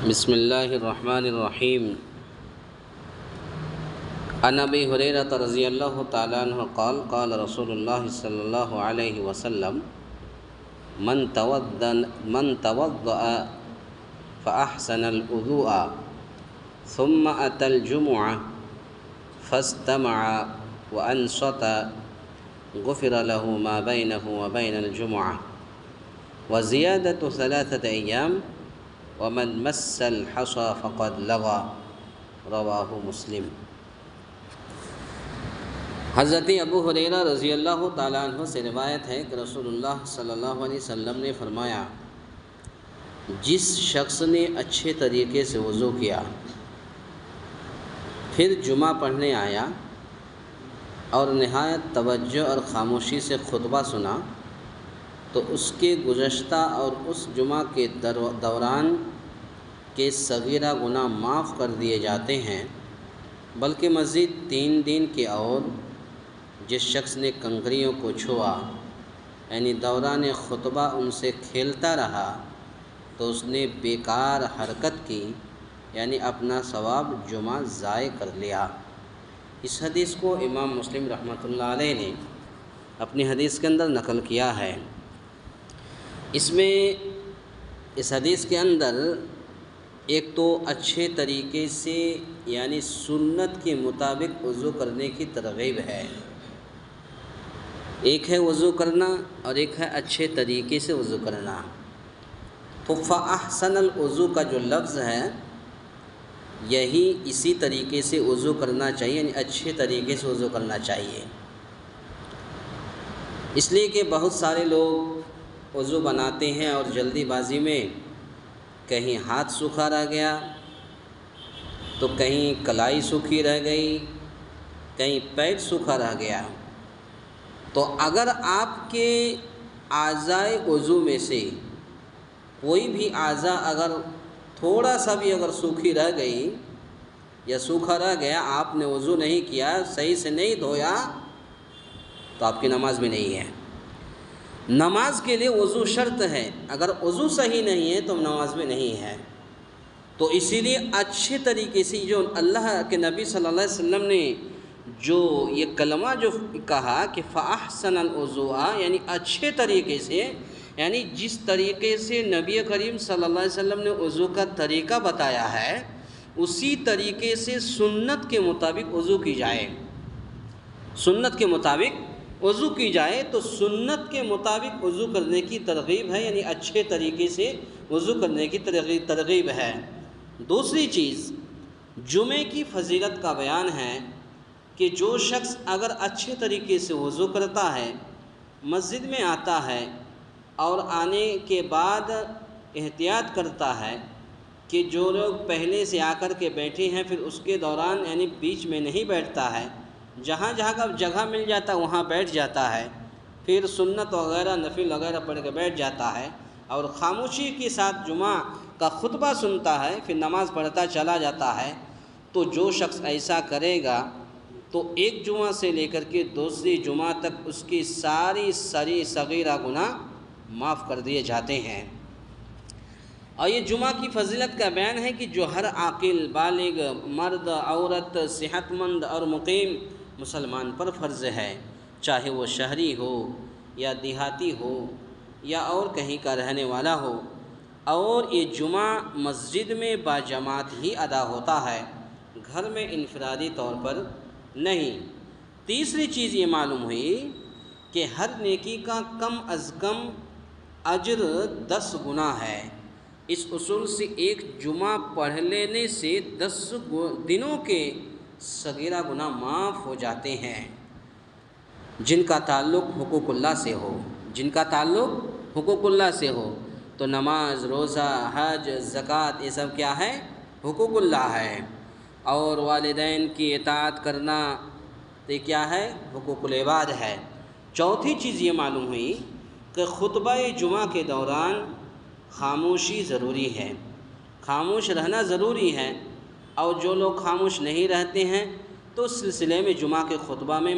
بسم الله الرحمن الرحيم. عن أبي هريرة رضي الله تعالى عنه قال قال رسول الله صلى الله عليه وسلم من توضأ فأحسن الوضوء ثم أتى الجمعة فاستمع وأنصت غفر له ما بينه وبين الجمعة وزيادة 3 أيام ومن مس الحصى فقد لغى رواہ مسلم. حضرت ابو ہریرہ رضی اللہ تعالیٰ عنہ سے روایت ہے کہ رسول اللہ صلی اللہ علیہ وسلم نے فرمایا، جس شخص نے اچھے طریقے سے وضو کیا، پھر جمعہ پڑھنے آیا اور نہایت توجہ اور خاموشی سے خطبہ سنا، تو اس کے گزشتہ اور اس جمعہ کے دوران کے صغیرہ گناہ معاف کر دیے جاتے ہیں، بلکہ مزید 3 دن کے اور جس شخص نے کنکریوں کو چھوا یعنی دوران خطبہ ان سے کھیلتا رہا تو اس نے بیکار حرکت کی، یعنی اپنا ثواب جمعہ ضائع کر لیا. اس حدیث کو امام مسلم رحمۃ اللہ علیہ نے اپنی حدیث کے اندر نقل کیا ہے. اس حدیث کے اندر ایک تو اچھے طریقے سے یعنی سنت کے مطابق وضو کرنے کی ترغیب ہے. ایک ہے وضو کرنا اور ایک ہے اچھے طریقے سے وضو کرنا. تو فَأَحْسَنَ الْوُضُوء کا جو لفظ ہے یہی اسی طریقے سے وضو کرنا چاہیے، یعنی اچھے طریقے سے وضو کرنا چاہیے. اس لیے کہ بہت سارے لوگ وضو بناتے ہیں اور جلدی بازی میں کہیں ہاتھ سوکھا رہ گیا تو کہیں کلائی سوکھی رہ گئی، کہیں پیر سوکھا رہ گیا. تو اگر آپ کے اعضائے وضو میں سے کوئی بھی اعضا اگر تھوڑا سا بھی اگر سوکھی رہ گئی یا سوکھا رہ گیا، آپ نے وضو نہیں کیا، صحیح سے نہیں دھویا، تو آپ کی نماز بھی نہیں ہے. نماز کے لیے وضو شرط ہے، اگر وضو صحیح نہیں ہے تو نماز میں نہیں ہے. تو اسی لیے اچھے طریقے سے جو اللہ کے نبی صلی اللہ علیہ وسلم نے جو یہ کلمہ جو کہا کہ فَأَحْسَنَ الْوُضُوءَ یعنی اچھے طریقے سے، یعنی جس طریقے سے نبی کریم صلی اللہ علیہ وسلم نے وضو کا طریقہ بتایا ہے اسی طریقے سے سنت کے مطابق وضو کی جائے. سنت کے مطابق وضو کی جائے تو سنت کے مطابق وضو کرنے کی ترغیب ہے، یعنی اچھے طریقے سے وضو کرنے کی ترغیب ہے. دوسری چیز جمعے کی فضیلت کا بیان ہے کہ جو شخص اگر اچھے طریقے سے وضو کرتا ہے، مسجد میں آتا ہے اور آنے کے بعد احتیاط کرتا ہے کہ جو لوگ پہلے سے آ کر کے بیٹھے ہیں پھر اس کے دوران یعنی بیچ میں نہیں بیٹھتا ہے، جہاں جہاں کا جگہ مل جاتا ہے وہاں بیٹھ جاتا ہے، پھر سنت وغیرہ نفل وغیرہ پڑھ کے بیٹھ جاتا ہے اور خاموشی کے ساتھ جمعہ کا خطبہ سنتا ہے، پھر نماز پڑھتا چلا جاتا ہے. تو جو شخص ایسا کرے گا تو ایک جمعہ سے لے کر کے دوسری جمعہ تک اس کی ساری صغیرہ گناہ معاف کر دیے جاتے ہیں. اور یہ جمعہ کی فضیلت کا بیان ہے کہ جو ہر عاقل بالغ مرد عورت صحت مند اور مقیم مسلمان پر فرض ہے، چاہے وہ شہری ہو یا دیہاتی ہو یا اور کہیں کا رہنے والا ہو. اور یہ جمعہ مسجد میں باجماعت ہی ادا ہوتا ہے، گھر میں انفرادی طور پر نہیں. تیسری چیز یہ معلوم ہوئی کہ ہر نیکی کا کم از کم اجر 10 گنا ہے. اس اصول سے ایک جمعہ پڑھ لینے سے 10 دنوں کے صغیرہ گناہ معاف ہو جاتے ہیں جن کا تعلق حقوق اللہ سے ہو. جن کا تعلق حقوق اللہ سے ہو تو نماز، روزہ، حج، زکوٰۃ یہ سب کیا ہے؟ حقوق اللہ ہے. اور والدین کی اطاعت کرنا تو یہ کیا ہے؟ حقوق العباد ہے. چوتھی چیز یہ معلوم ہوئی کہ خطبہ جمعہ کے دوران خاموشی ضروری ہے، خاموش رہنا ضروری ہے. اور جو لوگ خاموش نہیں رہتے ہیں تو اس سلسلے میں جمعہ کے خطبہ میں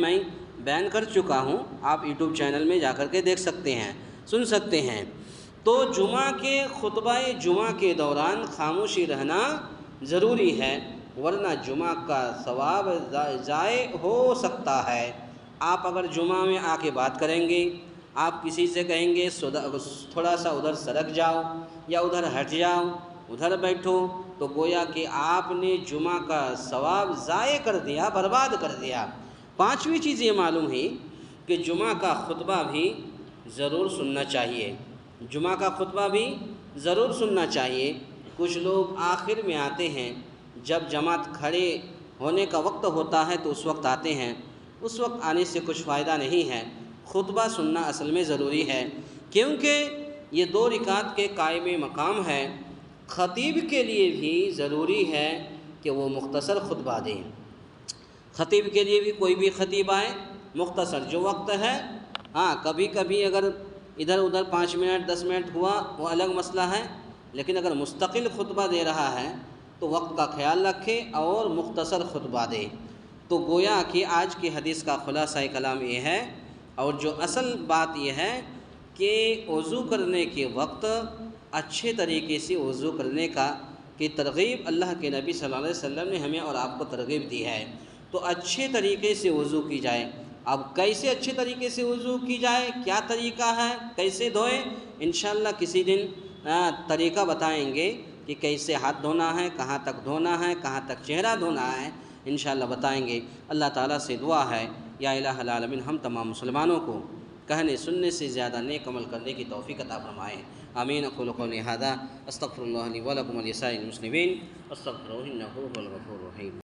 بیان کر چکا ہوں، آپ یوٹیوب چینل میں جا کر کے دیکھ سکتے ہیں، سن سکتے ہیں. تو جمعہ کے خطبہ جمعہ کے دوران خاموشی رہنا ضروری ہے، ورنہ جمعہ کا ثواب ضائع ہو سکتا ہے۔ آپ اگر جمعہ میں آ کے بات کریں گے، آپ کسی سے کہیں گے تھوڑا سا ادھر سرک جاؤ یا ادھر ہٹ جاؤ، ادھر بیٹھو، تو گویا کہ آپ نے جمعہ کا ثواب ضائع کر دیا، برباد کر دیا۔ پانچویں چیز یہ معلوم ہے کہ جمعہ کا خطبہ بھی ضرور سننا چاہیے، جمعہ کا خطبہ بھی ضرور سننا چاہیے۔ کچھ لوگ آخر میں آتے ہیں، جب جماعت کھڑے ہونے کا وقت ہوتا ہے تو اس وقت آتے ہیں، اس وقت آنے سے کچھ فائدہ نہیں ہے۔ خطبہ سننا اصل میں ضروری ہے، کیونکہ یہ 2 رکعت کے قائم مقام ہے۔ خطیب کے لیے بھی ضروری ہے کہ وہ مختصر خطبہ دیں۔ خطیب کے لیے بھی کوئی بھی خطیب آئے، مختصر جو وقت ہے، ہاں کبھی کبھی اگر ادھر ادھر 5 منٹ 10 منٹ ہوا وہ الگ مسئلہ ہے، لیکن اگر مستقل خطبہ دے رہا ہے تو وقت کا خیال رکھے اور مختصر خطبہ دے۔ تو گویا کہ آج کی حدیث کا خلاصہ کلام یہ ہے، اور جو اصل بات یہ ہے کہ وضو کرنے کے وقت اچھے طریقے سے وضو کرنے کی ترغیب اللہ کے نبی صلی اللہ علیہ وسلم نے ہمیں اور آپ کو ترغیب دی ہے۔ تو اچھے طریقے سے وضو کی جائے۔ اب کیسے اچھے طریقے سے وضو کی جائے، کیا طریقہ ہے، کیسے دھوئیں، انشاءاللہ کسی دن طریقہ بتائیں گے کہ کیسے ہاتھ دھونا ہے، کہاں تک دھونا ہے، کہاں تک چہرہ دھونا ہے، انشاءاللہ بتائیں گے۔ اللہ تعالیٰ سے دعا ہے یا الہ العالمین ہم تمام مسلمانوں کو کہنے سننے سے زیادہ نیک عمل کرنے کی توفیق عطا فرمائے۔ آمین۔ اقول قولی ھذا استغفر اللہ لی ولکم ولسائر المسلمین استغفروہ انہ هو الغفور الرحیم۔